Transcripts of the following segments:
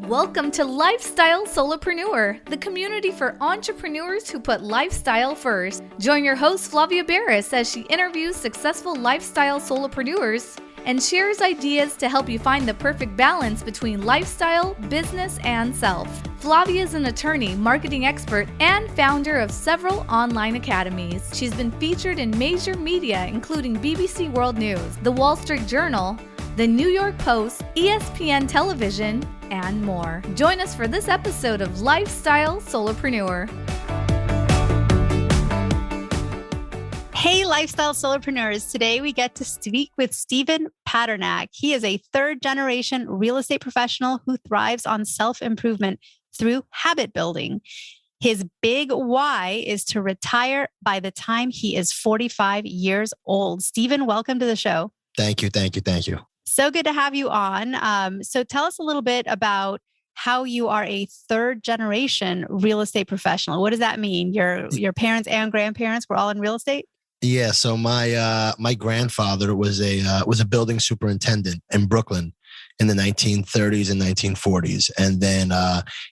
Welcome to Lifestyle Solopreneur, the community for entrepreneurs who put lifestyle first. Join your host Flavia Barris as she interviews successful lifestyle solopreneurs and shares ideas to help you find the perfect balance between lifestyle, business, and self. Flavia is an attorney, marketing expert, and founder of several online academies. She's been featured in major media including BBC World News, The Wall Street Journal, The New York Post, ESPN Television, and more. Join us for this episode of Lifestyle Solopreneur. Hey, Lifestyle Solopreneurs. Today we get to speak with Steven Padernacht. He is a third-generation real estate professional who thrives on self-improvement through habit building. His big why is to retire by the time he is 45 years old. Steven, welcome to the show. Thank you. So good to have you on. So tell us a little bit about how you are a third generation real estate professional. What does that mean? Your parents and grandparents were all in real estate? Yeah. So my grandfather was a building superintendent in Brooklyn in the 1930s and 1940s. And then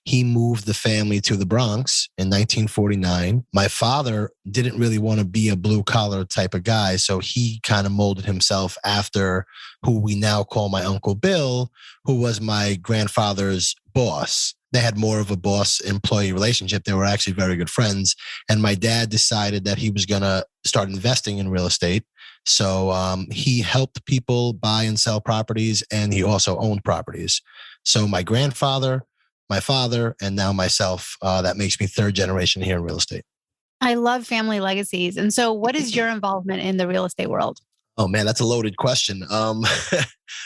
he moved the family to the Bronx in 1949. My father didn't really want to be a blue collar type of guy. So he kind of molded himself after who we now call my Uncle Bill, who was my grandfather's boss. They had more of a boss-employee relationship. They were actually very good friends. And my dad decided that he was going to start investing in real estate. So he helped people buy and sell properties, and he also owned properties. So my grandfather, my father, and now myself, that makes me third generation here in real estate. I love family legacies. And so what is your involvement in the real estate world? Oh man, that's a loaded question.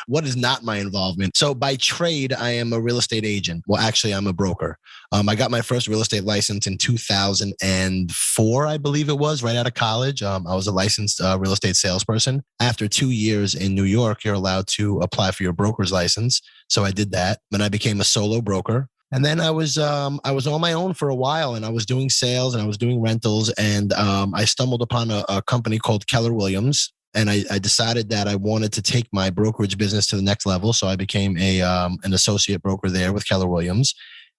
What is not my involvement? So by trade, I am a real estate agent. Well, actually, I'm a broker. I got my first real estate license in 2004, I believe it was, right out of college. I was a licensed real estate salesperson. After 2 years in New York, you're allowed to apply for your broker's license. So I did that. Then I became a solo broker. And then I was on my own for a while, and I was doing sales and I was doing rentals. And I stumbled upon a company called Keller Williams. And I decided that I wanted to take my brokerage business to the next level. So I became an associate broker there with Keller Williams.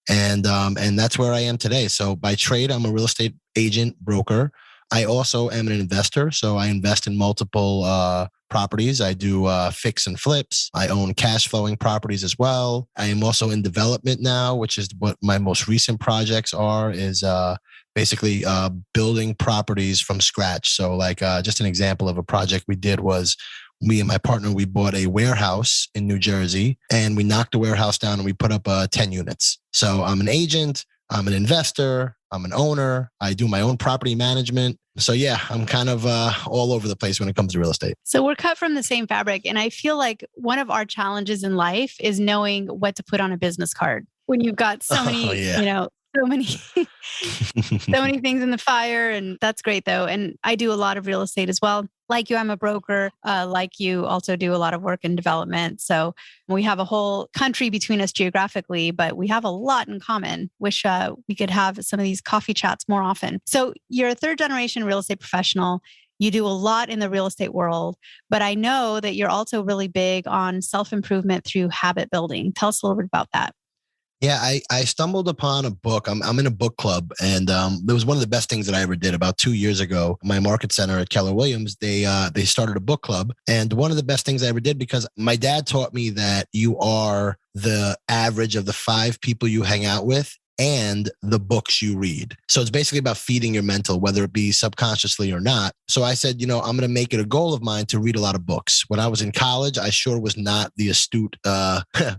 And that's where I am today. So by trade, I'm a real estate agent, broker. I also am an investor. So I invest in multiple properties. I do fix and flips. I own cash flowing properties as well. I am also in development now, which is what my most recent projects are, is basically building properties from scratch. So like just an example of a project we did was me and my partner, we bought a warehouse in New Jersey, and we knocked the warehouse down and we put up 10 units. So I'm an agent, I'm an investor, I'm an owner. I do my own property management. So yeah, I'm kind of all over the place when it comes to real estate. So we're cut from the same fabric. And I feel like one of our challenges in life is knowing what to put on a business card when you've got so many, so many things in the fire. And that's great though. And I do a lot of real estate as well. Like you, I'm a broker. Like you, also do a lot of work in development. So we have a whole country between us geographically, but we have a lot in common. Wish we could have some of these coffee chats more often. So you're a third generation real estate professional. You do a lot in the real estate world, but I know that you're also really big on self-improvement through habit building. Tell us a little bit about that. Yeah, I stumbled upon a book. I'm in a book club, and it was one of the best things that I ever did. About 2 years ago, my market center at Keller Williams, they started a book club. And one of the best things I ever did, because my dad taught me that you are the average of the 5 people you hang out with and the books you read. So it's basically about feeding your mental, whether it be subconsciously or not. So I said, I'm going to make it a goal of mine to read a lot of books. When I was in college, I sure was not the astute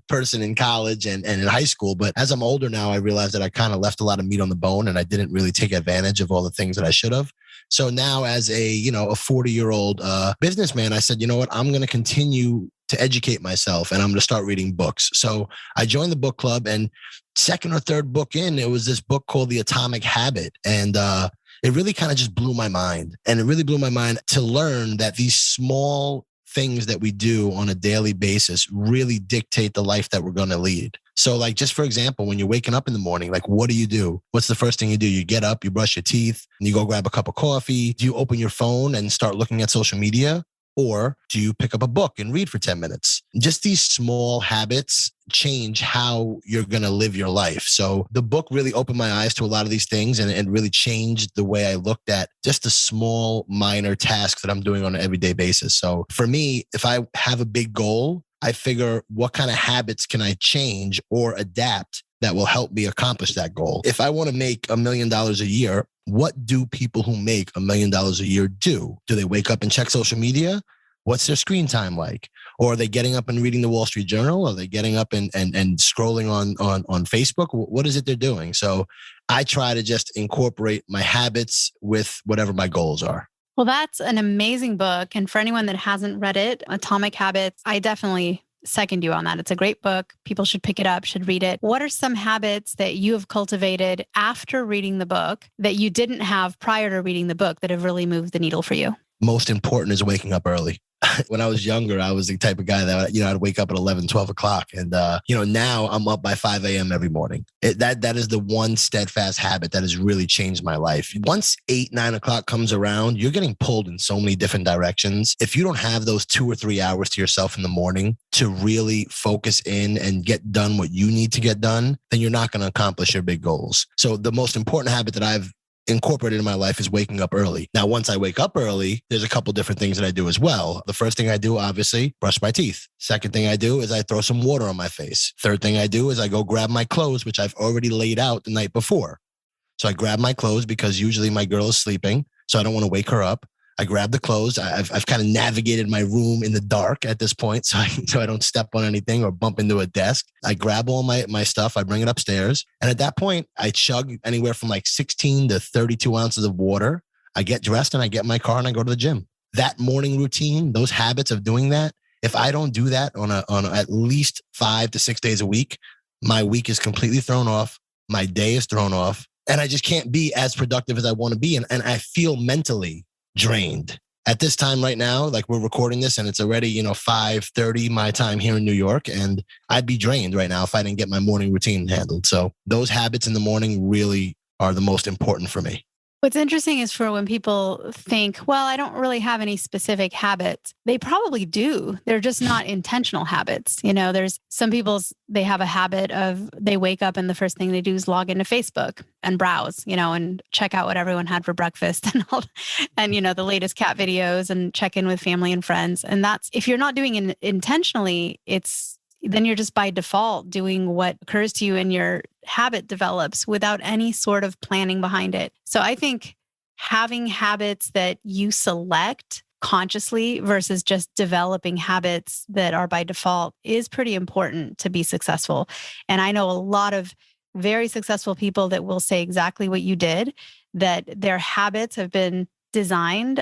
person in college and in high school. But as I'm older now, I realized that I kind of left a lot of meat on the bone, and I didn't really take advantage of all the things that I should have. So now as a 40-year-old businessman, I said, you know what, I'm going to continue to educate myself, and I'm going to start reading books. So I joined the book club, and second or third book in, it was this book called The Atomic Habit. And it really kind of just blew my mind. And it really blew my mind to learn that these small things that we do on a daily basis really dictate the life that we're going to lead. So like, just for example, when you're waking up in the morning, like, what do? What's the first thing you do? You get up, you brush your teeth, and you go grab a cup of coffee. Do you open your phone and start looking at social media? Or do you pick up a book and read for 10 minutes? Just these small habits change how you're going to live your life. So the book really opened my eyes to a lot of these things and really changed the way I looked at just the small, minor tasks that I'm doing on an everyday basis. So for me, if I have a big goal, I figure what kind of habits can I change or adapt that will help me accomplish that goal. If I want to make $1 million a year, what do people who make $1 million a year do? Do they wake up and check social media? What's their screen time like? Or are they getting up and reading the Wall Street Journal? Are they getting up and scrolling on Facebook? What is it they're doing? So I try to just incorporate my habits with whatever my goals are. Well, that's an amazing book. And for anyone that hasn't read it, Atomic Habits, I definitely second you on that. It's a great book. People should pick it up, should read it. What are some habits that you have cultivated after reading the book that you didn't have prior to reading the book that have really moved the needle for you? Most important is waking up early. When I was younger, I was the type of guy that, I'd wake up at 11, 12 o'clock. And, now I'm up by 5 a.m. every morning. That is the one steadfast habit that has really changed my life. Once 8, 9 o'clock comes around, you're getting pulled in so many different directions. If you don't have those 2 or 3 hours to yourself in the morning to really focus in and get done what you need to get done, then you're not going to accomplish your big goals. So the most important habit that I've incorporated in my life is waking up early. Now, once I wake up early, there's a couple different things that I do as well. The first thing I do, obviously, brush my teeth. Second thing I do is I throw some water on my face. Third thing I do is I go grab my clothes, which I've already laid out the night before. So I grab my clothes because usually my girl is sleeping, so I don't want to wake her up. I grab the clothes. I've kind of navigated my room in the dark at this point, so I don't step on anything or bump into a desk. I grab all my stuff. I bring it upstairs. And at that point, I chug anywhere from like 16 to 32 ounces of water. I get dressed and I get in my car and I go to the gym. That morning routine, those habits of doing that, if I don't do that on at least 5 to 6 days a week, my week is completely thrown off. My day is thrown off. And I just can't be as productive as I want to be. And I feel mentally drained. At this time right now, like we're recording this and it's already, 5:30 my time here in New York, and I'd be drained right now if I didn't get my morning routine handled. So those habits in the morning really are the most important for me. What's interesting is for when people think, well, I don't really have any specific habits. They probably do. They're just not intentional habits. There's some people, they have a habit of they wake up and the first thing they do is log into Facebook and browse, and check out what everyone had for breakfast and the latest cat videos and check in with family and friends. And that's, if you're not doing it intentionally, then you're just by default doing what occurs to you and your habit develops without any sort of planning behind it. So I think having habits that you select consciously versus just developing habits that are by default is pretty important to be successful. And I know a lot of very successful people that will say exactly what you did, that their habits have been designed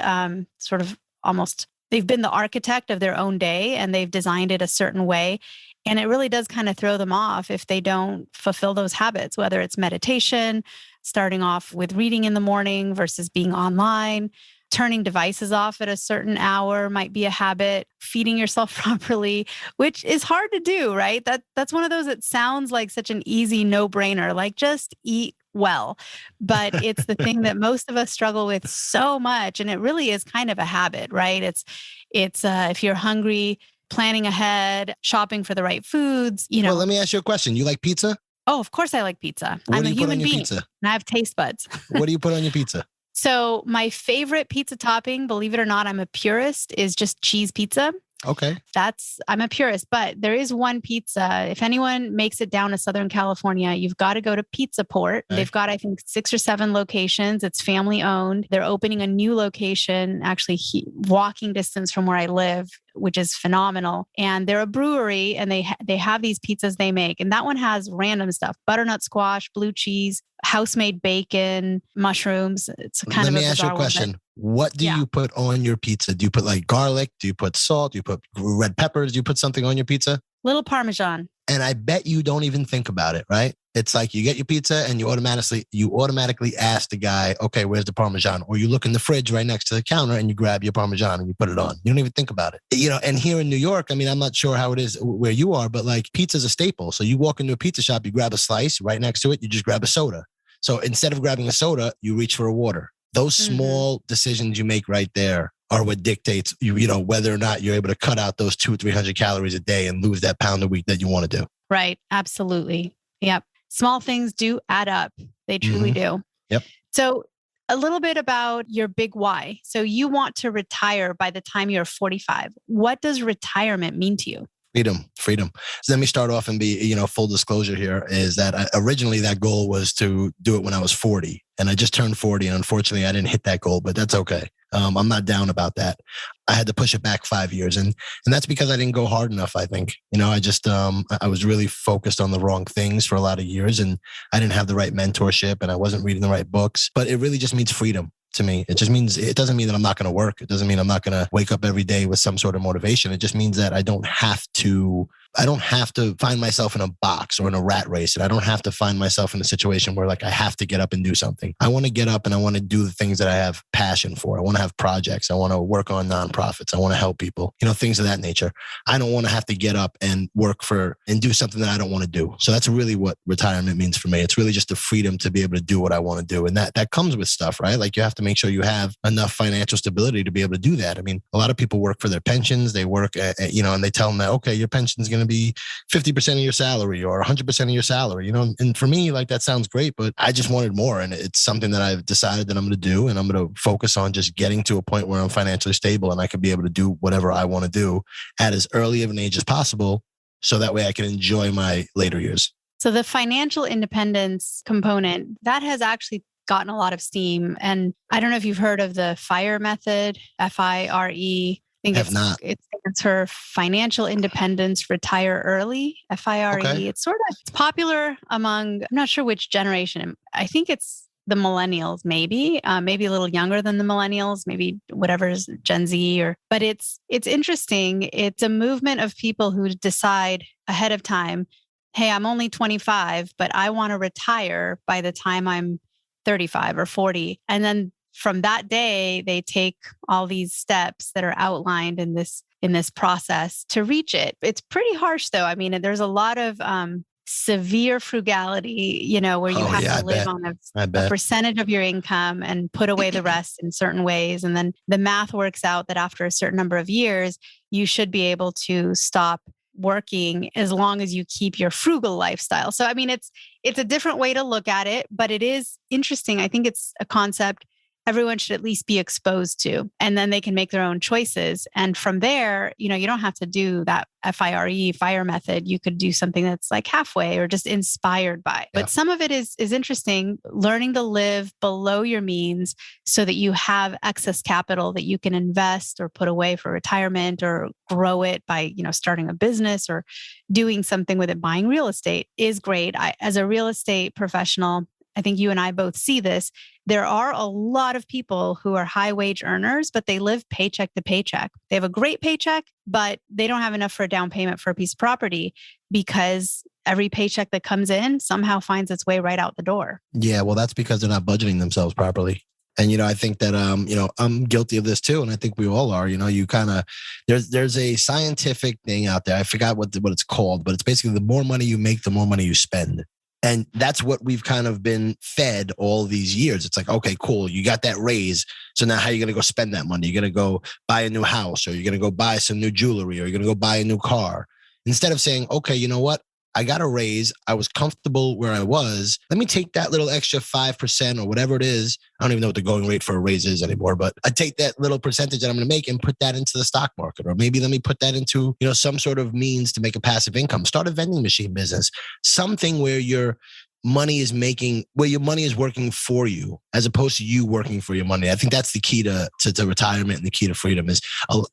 sort of almost, they've been the architect of their own day and they've designed it a certain way. And it really does kind of throw them off if they don't fulfill those habits, whether it's meditation, starting off with reading in the morning versus being online, turning devices off at a certain hour might be a habit, feeding yourself properly, which is hard to do, right? That's one of those that sounds like such an easy no-brainer, like just eat well. But it's the thing that most of us struggle with so much. And it really is kind of a habit, right? It's if you're hungry, planning ahead, shopping for the right foods, Well, let me ask you a question. You like pizza? Oh, of course I like pizza. I'm a human being and I have taste buds. What do you put on your pizza? So my favorite pizza topping, believe it or not, I'm a purist, is just cheese pizza. Okay. I'm a purist, but there is one pizza. If anyone makes it down to Southern California, you've got to go to Pizza Port. Okay. They've got, I think, 6 or 7 locations. It's family owned. They're opening a new location, actually walking distance from where I live, which is phenomenal. And they're a brewery and they have these pizzas they make. And that one has random stuff, butternut squash, blue cheese, house-made bacon, mushrooms. It's kind of a bizarre one. Let me ask you a question. What do you put on your pizza? Do you put like garlic? Do you put salt? Do you put red peppers? Do you put something on your pizza? Little Parmesan. And I bet you don't even think about it, right? It's like you get your pizza and you automatically ask the guy, okay, where's the Parmesan? Or you look in the fridge right next to the counter and you grab your Parmesan and you put it on. You don't even think about it. And here in New York, I mean, I'm not sure how it is where you are, but like pizza's a staple. So you walk into a pizza shop, you grab a slice, right next to it, you just grab a soda. So instead of grabbing a soda, you reach for a water. Those small decisions you make right there are what dictates whether or not you're able to cut out those 200-300 calories a day and lose that pound a week that you want to do. Right. Absolutely. Yep. Small things do add up. They truly do. Yep. So a little bit about your big why. So you want to retire by the time you're 45. What does retirement mean to you? Freedom. So let me start off and be, full disclosure here is that originally that goal was to do it when I was 40, and I just turned 40, and unfortunately I didn't hit that goal, but that's okay. I'm not down about that. I had to push it back 5 years, and that's because I didn't go hard enough. I think, I just I was really focused on the wrong things for a lot of years, and I didn't have the right mentorship, and I wasn't reading the right books. But it really just means freedom. To me, it doesn't mean that I'm not going to work. It doesn't mean I'm not going to wake up every day with some sort of motivation. It just means that I don't have to find myself in a box or in a rat race. And I don't have to find myself in a situation where I have to get up and do something. I want to get up and I want to do the things that I have passion for. I want to have projects. I want to work on nonprofits. I want to help people, things of that nature. I don't want to have to get up and work and do something that I don't want to do. So that's really what retirement means for me. It's really just the freedom to be able to do what I want to do. And that comes with stuff, right? You have to make sure you have enough financial stability to be able to do that. I mean, a lot of people work for their pensions. They work, and they tell them that, okay, your pension is going to be 50% of your salary or 100% of your salary, and for me, that sounds great, but I just wanted more. And it's something that I've decided that I'm going to do. And I'm going to focus on just getting to a point where I'm financially stable and I can be able to do whatever I want to do at as early of an age as possible. So that way I can enjoy my later years. So the financial independence component, that has actually gotten a lot of steam. And I don't know if you've heard of the FIRE method, FIRE. I think it stands for Financial Independence Retire Early, FIRE. Okay. It's popular among, I'm not sure which generation. I think it's the millennials, maybe a little younger than the millennials, maybe whatever's Gen Z but it's interesting. It's a movement of people who decide ahead of time, hey, I'm only 25, but I want to retire by the time I'm 35 or 40. And then from that day, they take all these steps that are outlined in this process to reach it. It's pretty harsh though. I mean, there's a lot of severe frugality, where you have to live on a percentage of your income and put away the rest in certain ways. And then the math works out that after a certain number of years, you should be able to stop working as long as you keep your frugal lifestyle. So, I mean, it's a different way to look at it, but it is interesting. I think it's a concept everyone should at least be exposed to, and then they can make their own choices. And from there, you don't have to do that FIRE method. You could do something that's halfway or just inspired by. But some of it is interesting, learning to live below your means so that you have excess capital that you can invest or put away for retirement or grow it by, starting a business or doing something with it. Buying real estate is great. As a real estate professional, I think you and I both see this. There are a lot of people who are high wage earners, but they live paycheck to paycheck. They have a great paycheck, but they don't have enough for a down payment for a piece of property because every paycheck that comes in somehow finds its way right out the door. Yeah, well, that's because they're not budgeting themselves properly. And, I think that, I'm guilty of this too. And I think we all are, you kind of, there's a scientific thing out there. I forgot what it's called, but it's basically the more money you make, the more money you spend. And that's what we've kind of been fed all these years. It's okay, cool. You got that raise. So now how are you going to go spend that money? You're going to go buy a new house, or you're going to go buy some new jewelry, or you're going to go buy a new car. Instead of saying, okay, you know what? I got a raise. I was comfortable where I was. Let me take that little extra 5% or whatever it is. I don't even know what the going rate for a raise is anymore, but I take that little percentage that I'm going to make and put that into the stock market. Or maybe let me put that into, some sort of means to make a passive income. Start a vending machine business, something where your money is working for you as opposed to you working for your money. I think that's the key to retirement, and the key to freedom is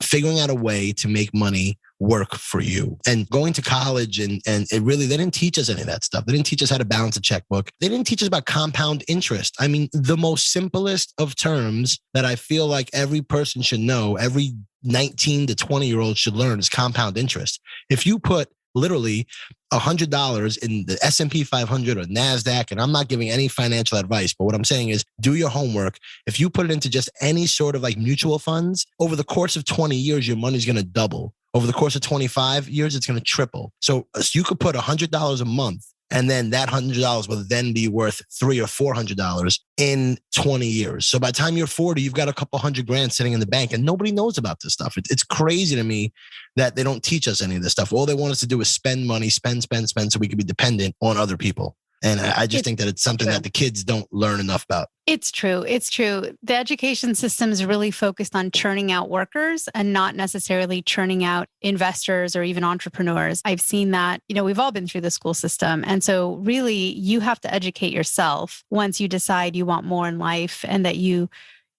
figuring out a way to make money work for you. And going to college and it really, they didn't teach us any of that stuff. They didn't teach us how to balance a checkbook. They didn't teach us about compound interest. I mean, the most simplest of terms that I feel like every person should know, every 19 to 20-year-old should learn is compound interest. If you put literally $100 in the S&P 500 or NASDAQ, and I'm not giving any financial advice, but what I'm saying is do your homework. If you put it into just any sort of mutual funds, over the course of 20 years, your money's going to double. Over the course of 25 years, it's going to triple. So you could put $100 a month And then that $100 will then be worth $300 or $400 in 20 years. So by the time you're 40, you've got a couple $100,000 sitting in the bank and nobody knows about this stuff. It's crazy to me that they don't teach us any of this stuff. All they want us to do is spend money, spend so we can be dependent on other people. And I just think that it's something that the kids don't learn enough about. It's true. It's true. The education system is really focused on churning out workers and not necessarily churning out investors or even entrepreneurs. I've seen that, we've all been through the school system. And so really you have to educate yourself once you decide you want more in life and that you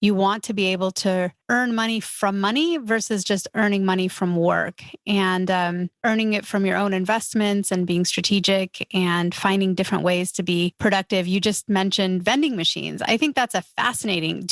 want to be able to earn money from money versus just earning money from work and earning it from your own investments and being strategic and finding different ways to be productive. You just mentioned vending machines. I think that's a fascinating.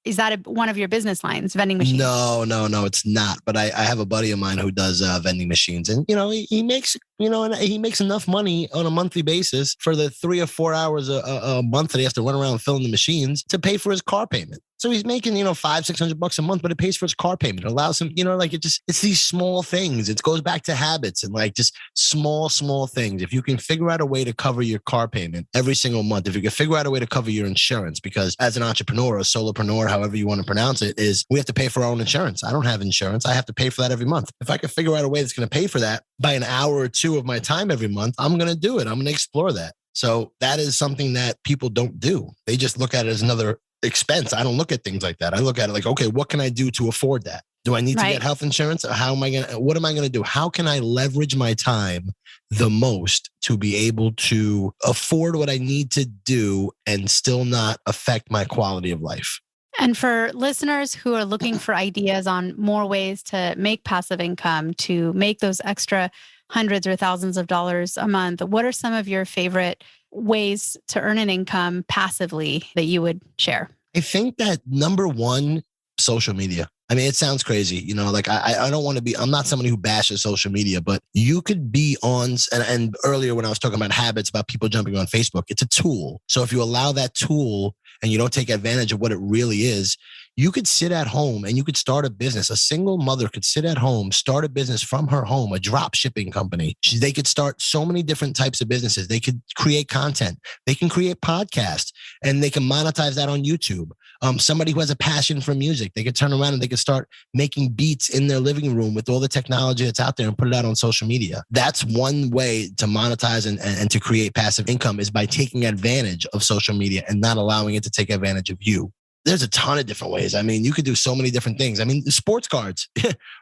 Is that one of your business lines, vending machines? No, it's not. But I have a buddy of mine who does vending machines, and he makes he makes enough money on a monthly basis for the 3 or 4 hours a month that he has to run around filling the machines to pay for his car payment. So he's making, $500-$600 a month, but it pays for his car payment. It allows him, it's these small things. It goes back to habits and just small things. If you can figure out a way to cover your car payment every single month, if you can figure out a way to cover your insurance, because as an entrepreneur, a solopreneur, however you want to pronounce it, we have to pay for our own insurance. I don't have insurance. I have to pay for that every month. If I can figure out a way that's going to pay for that by an hour or two of my time every month, I'm going to do it. I'm going to explore that. So that is something that people don't do. They just look at it as another expense. I don't look at things like that. I look at it like, okay, what can I do to afford that? Do I need to get health insurance? What am I going to do? How can I leverage my time the most to be able to afford what I need to do and still not affect my quality of life? And for listeners who are looking for ideas on more ways to make passive income, to make those extra hundreds or thousands of dollars a month, what are some of your favorite ways to earn an income passively that you would share? I think that number one, social media. I mean, it sounds crazy, I don't want to be, I'm not somebody who bashes social media, but you could be on, and earlier when I was talking about habits, about people jumping on Facebook, it's a tool. So if you allow that tool and you don't take advantage of what it really is, you could sit at home and you could start a business. A single mother could sit at home, start a business from her home, a drop shipping company. They could start so many different types of businesses. They could create content. They can create podcasts and they can monetize that on YouTube. Somebody who has a passion for music, they could turn around and they could start making beats in their living room with all the technology that's out there and put it out on social media. That's one way to monetize and to create passive income, is by taking advantage of social media and not allowing it to take advantage of you. There's a ton of different ways. I mean, you could do so many different things. I mean, sports cards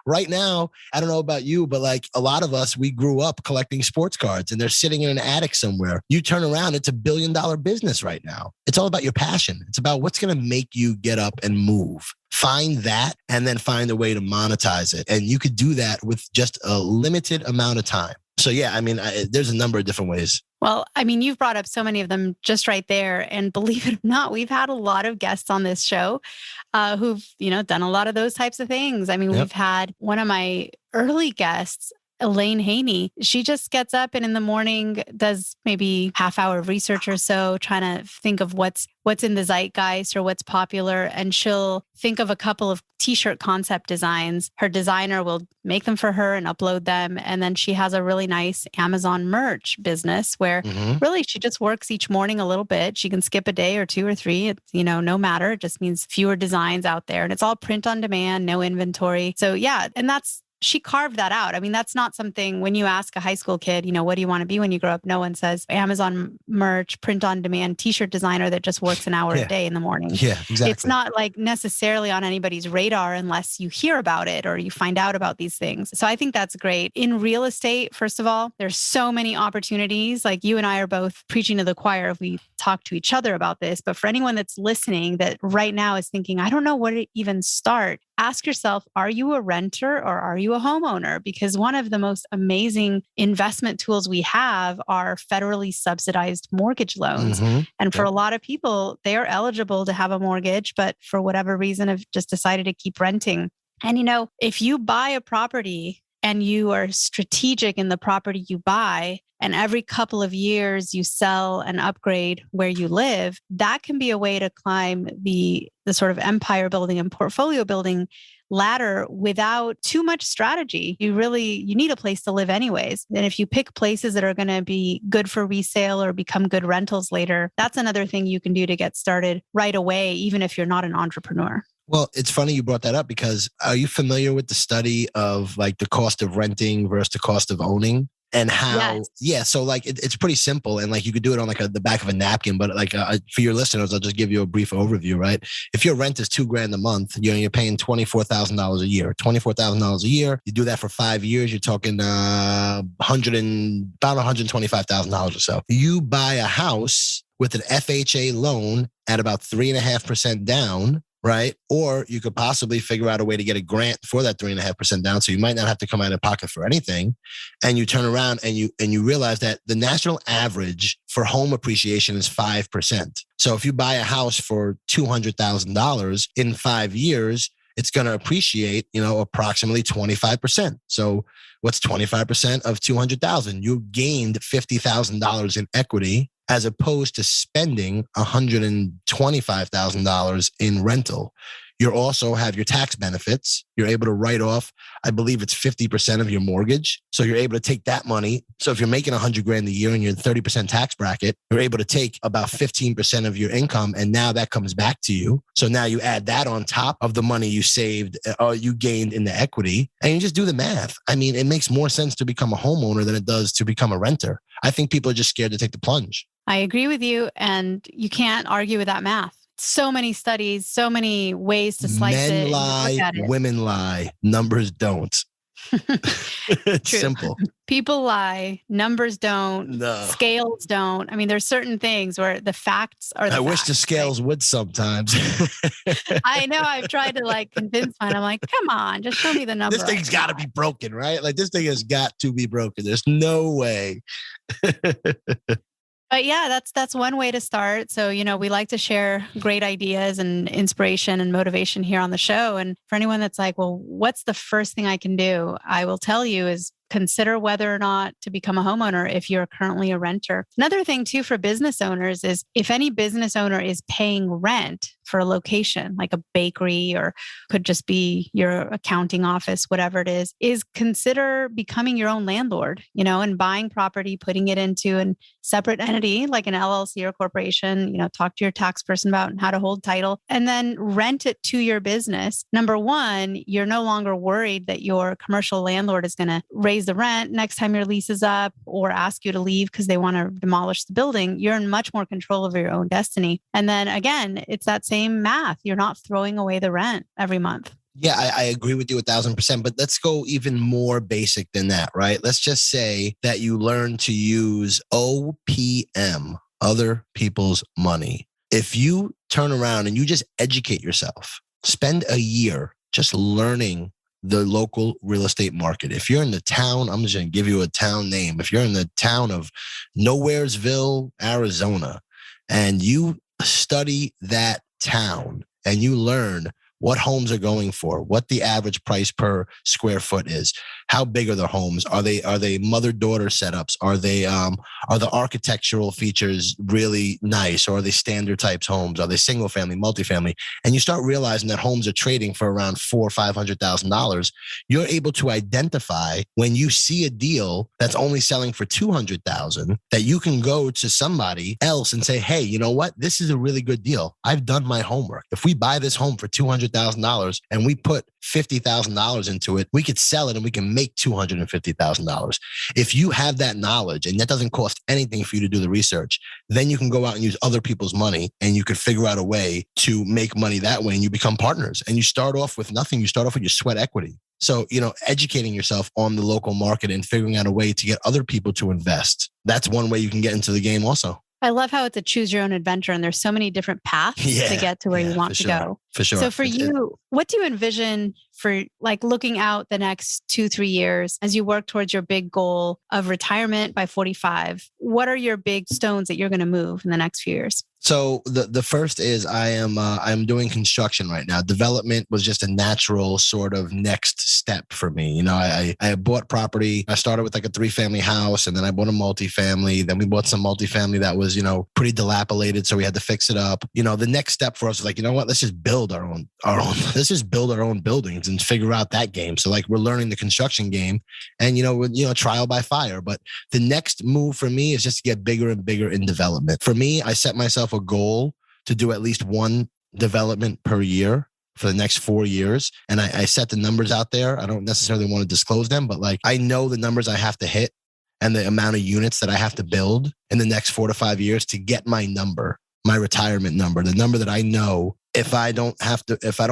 right now, I don't know about you, but a lot of us, we grew up collecting sports cards and they're sitting in an attic somewhere. You turn around, it's $1 billion business right now. It's all about your passion. It's about what's going to make you get up and move. Find that and then find a way to monetize it. And you could do that with just a limited amount of time. So yeah, I mean, there's a number of different ways. Well, I mean, you've brought up so many of them just right there. And believe it or not, we've had a lot of guests on this show who've, done a lot of those types of things. I mean, We've had one of my early guests, Elaine Haney. She just gets up and in the morning does maybe half hour of research or so, trying to think of what's in the zeitgeist or what's popular. And she'll think of a couple of t-shirt concept designs. Her designer will make them for her and upload them. And then she has a really nice Amazon merch business where really she just works each morning a little bit. She can skip a day or 2 or 3. It's, no matter. It just means fewer designs out there. And it's all print on demand, no inventory. So yeah, and she carved that out. I mean, that's not something when you ask a high school kid, what do you want to be when you grow up? No one says Amazon merch, print on demand, t-shirt designer that just works an hour a day in the morning. Yeah, exactly. It's not necessarily on anybody's radar unless you hear about it or you find out about these things. So I think that's great. In real estate, first of all, there's so many opportunities. Like you and I are both preaching to the choir if we talk to each other about this. But for anyone that's listening that right now is thinking, I don't know where to even start, ask yourself, are you a renter or are you a homeowner? Because one of the most amazing investment tools we have are federally subsidized mortgage loans. And for a lot of people, they are eligible to have a mortgage, but for whatever reason have just decided to keep renting. And if you buy a property and you are strategic in the property you buy, and every couple of years you sell and upgrade where you live, that can be a way to climb the sort of empire building and portfolio building ladder without too much strategy. You need a place to live anyways. And if you pick places that are going to be good for resale or become good rentals later, that's another thing you can do to get started right away, even if you're not an entrepreneur. Well, it's funny you brought that up, because are you familiar with the study of like the cost of renting versus the cost of owning? And how, so like it's pretty simple, and like you could do it on like the back of a napkin, but like for your listeners, I'll just give you a brief overview, right? If your rent is $2,000 a month, you're paying $24,000 a year. $24,000 a year. You do that for 5 years, you're talking about $125,000 or so. You buy a house with an FHA loan at about 3.5% down. Right. Or you could possibly figure out a way to get a grant for that 3.5% down. So you might not have to come out of pocket for anything. And you turn around and you realize that the national average for home appreciation is 5%. So if you buy a house for $200,000 in 5 years, it's going to appreciate, approximately 25%. So what's 25% of 200,000? You gained $50,000 in equity, as opposed to spending $125,000 in rental. You also have your tax benefits. You're able to write off, I believe it's 50% of your mortgage. So you're able to take that money. So if you're making $100,000 a year and you're in 30% tax bracket, you're able to take about 15% of your income, and now that comes back to you. So now you add that on top of the money you saved or you gained in the equity, and you just do the math. I mean, it makes more sense to become a homeowner than it does to become a renter. I think people are just scared to take the plunge. I agree with you, and you can't argue with that math. So many studies, so many ways to slice it. Men lie, women lie, numbers don't. It's simple. People lie, numbers don't, scales don't. I mean, there's certain things where the facts are the facts. I wish the scales would sometimes. I know. I've tried to like convince mine. I'm like, come on, just show me the number. This thing's got to be broken, right? Like this thing has got to be broken. There's no way. But yeah, that's one way to start. So, we like to share great ideas and inspiration and motivation here on the show. And for anyone that's like, well, what's the first thing I can do? I will tell you is consider whether or not to become a homeowner if you're currently a renter. Another thing too for business owners is if any business owner is paying rent for a location, like a bakery or could just be your accounting office, whatever it is consider becoming your own landlord, and buying property, putting it into a separate entity like an LLC or corporation, talk to your tax person about how to hold title and then rent it to your business. Number one, you're no longer worried that your commercial landlord is going to raise the rent next time your lease is up or ask you to leave because they want to demolish the building. You're in much more control of your own destiny. And then again, it's that same math. You're not throwing away the rent every month. Yeah, I agree with you 1,000%, but let's go even more basic than that, right? Let's just say that you learn to use OPM, other people's money. If you turn around and you just educate yourself, spend a year just learning the local real estate market. If you're in the town, I'm just going to give you a town name. If you're in the town of Nowheresville, Arizona, and you study that town and you learn what homes are going for, what the average price per square foot is, how big are the homes? Are they mother-daughter setups? Are the architectural features really nice? Or are they standard types homes? Are they single family, multifamily? And you start realizing that homes are trading for around $400,000 or $500,000. You're able to identify when you see a deal that's only selling for $200,000 that you can go to somebody else and say, hey, you know what? This is a really good deal. I've done my homework. If we buy this home for $200,000 and we put $50,000 into it, we could sell it and we can make $250,000. If you have that knowledge and that doesn't cost anything for you to do the research, then you can go out and use other people's money and you could figure out a way to make money that way and you become partners and you start off with nothing. You start off with your sweat equity. So, educating yourself on the local market and figuring out a way to get other people to invest. That's one way you can get into the game also. I love how it's a choose your own adventure and there's so many different paths to get to where you want to go. For sure. So for you, what do you envision for like looking out the next 2-3 years as you work towards your big goal of retirement by 45? What are your big stones that you're going to move in the next few years? So the first is I'm doing construction right now. Development was just a natural sort of next step for me. You know, I bought property. I started with like a 3-family house, and then I bought a multifamily. Then we bought some multifamily that was, you know, pretty dilapidated, so we had to fix it up. You know, the next step for us was like, you know what? Let's just build our own. Let's just build our own buildings and figure out that game. So like we're learning the construction game, and trial by fire. But the next move for me is just to get bigger and bigger in development. For me, I set myself a goal to do at least one development per year for the next 4 years. And I set the numbers out there. I don't necessarily want to disclose them, but like I know the numbers I have to hit and the amount of units that I have to build in the next 4 to 5 years to get my number, my retirement number, the number that I know if I don't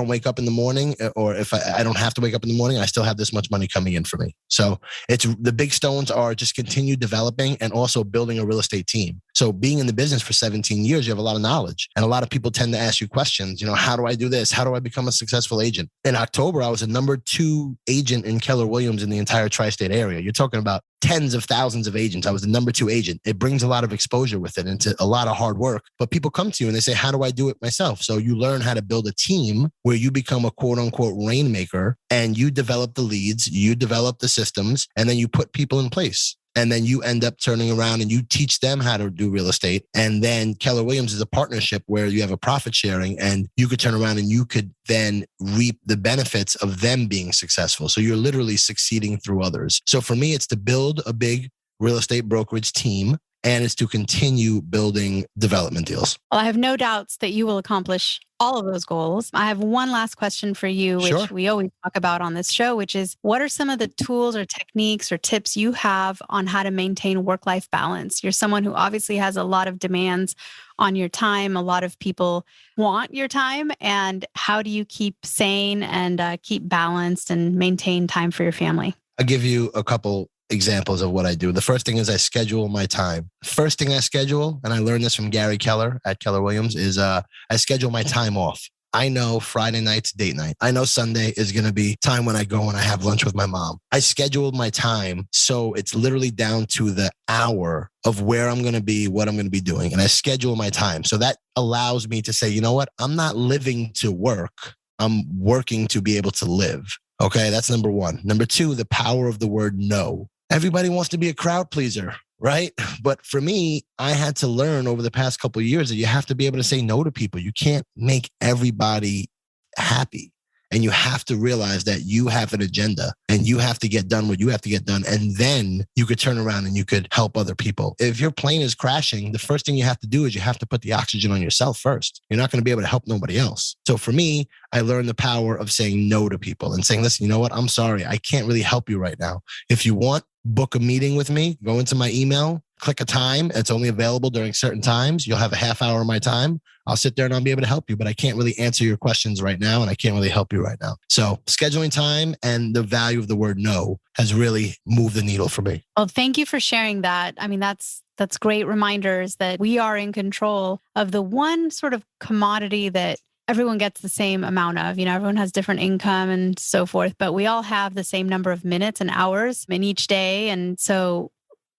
wake up in the morning, or if I don't have to wake up in the morning, I still have this much money coming in for me. So it's the big stones are just continue developing and also building a real estate team. So being in the business for 17 years, you have a lot of knowledge, and a lot of people tend to ask you questions. You know, how do I do this? How do I become a successful agent? In October, I was a number 2 agent in Keller Williams in the entire tri-state area. You're talking about tens of thousands of agents. I was the number 2 agent. It brings a lot of exposure with it, and it's a lot of hard work. But people come to you and they say, how do I do it myself? So you learn how to build a team where you become a quote unquote rainmaker, and you develop the leads, you develop the systems, and then you put people in place. And then you end up turning around and you teach them how to do real estate. And then Keller Williams is a partnership where you have a profit sharing, and you could turn around and you could then reap the benefits of them being successful. So you're literally succeeding through others. So for me, it's to build a big real estate brokerage team, and it's to continue building development deals. Well, I have no doubts that you will accomplish all of those goals. I have one last question for you, which we always talk about on this show, which is what are some of the tools or techniques or tips you have on how to maintain work-life balance? You're someone who obviously has a lot of demands on your time. A lot of people want your time. And how do you keep sane and keep balanced and maintain time for your family? I'll give you a couple examples of what I do. The first thing is I schedule my time. First thing I schedule, and I learned this from Gary Keller at Keller Williams, is I schedule my time off. I know Friday night's date night. I know Sunday is going to be time when I go and I have lunch with my mom. I scheduled my time so it's literally down to the hour of where I'm going to be, what I'm going to be doing. And I schedule my time. So that allows me to say, you know what? I'm not living to work. I'm working to be able to live. Okay, that's number 1. Number 2, the power of the word no. Everybody wants to be a crowd pleaser, right? But for me, I had to learn over the past couple of years that you have to be able to say no to people. You can't make everybody happy. And you have to realize that you have an agenda and you have to get done what you have to get done. And then you could turn around and you could help other people. If your plane is crashing, the first thing you have to do is you have to put the oxygen on yourself first. You're not going to be able to help nobody else. So for me, I learned the power of saying no to people and saying, listen, you know what? I'm sorry. I can't really help you right now. If you want, book a meeting with me, go into my email, click a time. It's only available during certain times. You'll have a half hour of my time. I'll sit there and I'll be able to help you, but I can't really answer your questions right now. And I can't really help you right now. So scheduling time and the value of the word no has really moved the needle for me. Well, thank you for sharing that. I mean, that's great reminders that we are in control of the one sort of commodity that everyone gets the same amount of. You know, everyone has different income and so forth, but we all have the same number of minutes and hours in each day. And so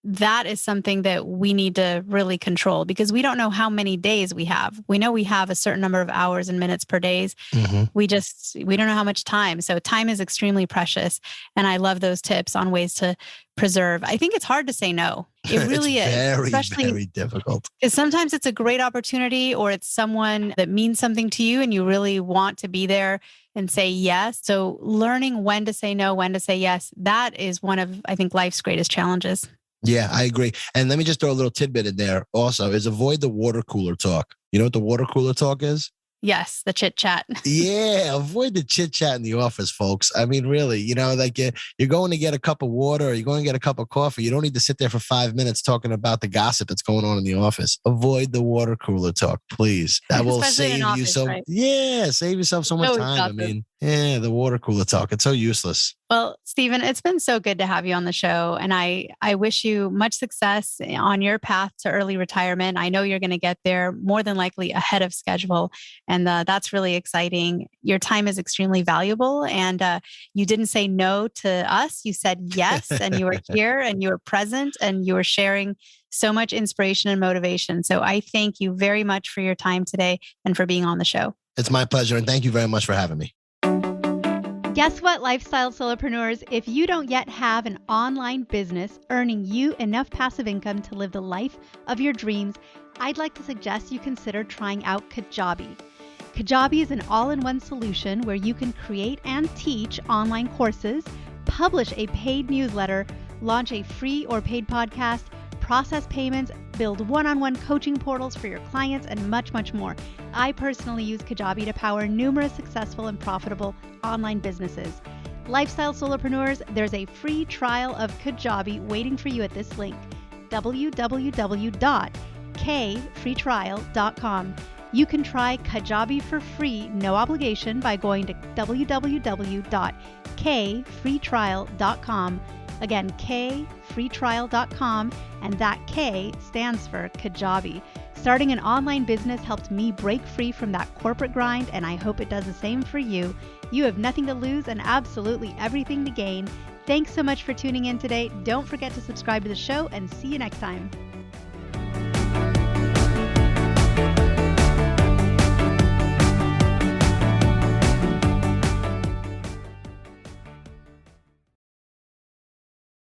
that is something that we need to really control because we don't know how many days we have. We know we have a certain number of hours and minutes per day. Mm-hmm. We don't know how much time. So time is extremely precious. And I love those tips on ways to preserve. I think it's hard to say no. It really is. Very difficult. Because sometimes it's a great opportunity or it's someone that means something to you and you really want to be there and say yes. So learning when to say no, when to say yes, that is one of, I think, life's greatest challenges. Yeah, I agree. And let me just throw a little tidbit in there also is avoid the water cooler talk. You know what the water cooler talk is? Yes, the chit chat. Yeah, avoid the chit chat in the office, folks. I mean, really, you know, like you're going to get a cup of water or you're going to get a cup of coffee. You don't need to sit there for 5 minutes talking about the gossip that's going on in the office. Avoid the water cooler talk, please. That will save you some. Right? Yeah, save yourself so much time. I mean, Yeah, the water cooler talk. It's so useless. Well, Steven, it's been so good to have you on the show. And I wish you much success on your path to early retirement. I know you're going to get there more than likely ahead of schedule. And that's really exciting. Your time is extremely valuable. And you didn't say no to us. You said yes. And you were here and you were present and you were sharing so much inspiration and motivation. So I thank you very much for your time today and for being on the show. It's my pleasure. And thank you very much for having me. Guess what, lifestyle solopreneurs? If you don't yet have an online business earning you enough passive income to live the life of your dreams, I'd like to suggest you consider trying out Kajabi. Kajabi is an all-in-one solution where you can create and teach online courses, publish a paid newsletter, launch a free or paid podcast, process payments, build one-on-one coaching portals for your clients, and much, much more. I personally use Kajabi to power numerous successful and profitable online businesses. Lifestyle solopreneurs, there's a free trial of Kajabi waiting for you at this link, www.kfreetrial.com. You can try Kajabi for free, no obligation, by going to www.kfreetrial.com. Again, kfreetrial.com, and that K stands for Kajabi. Starting an online business helped me break free from that corporate grind, and I hope it does the same for you. You have nothing to lose and absolutely everything to gain. Thanks so much for tuning in today. Don't forget to subscribe to the show, and see you next time.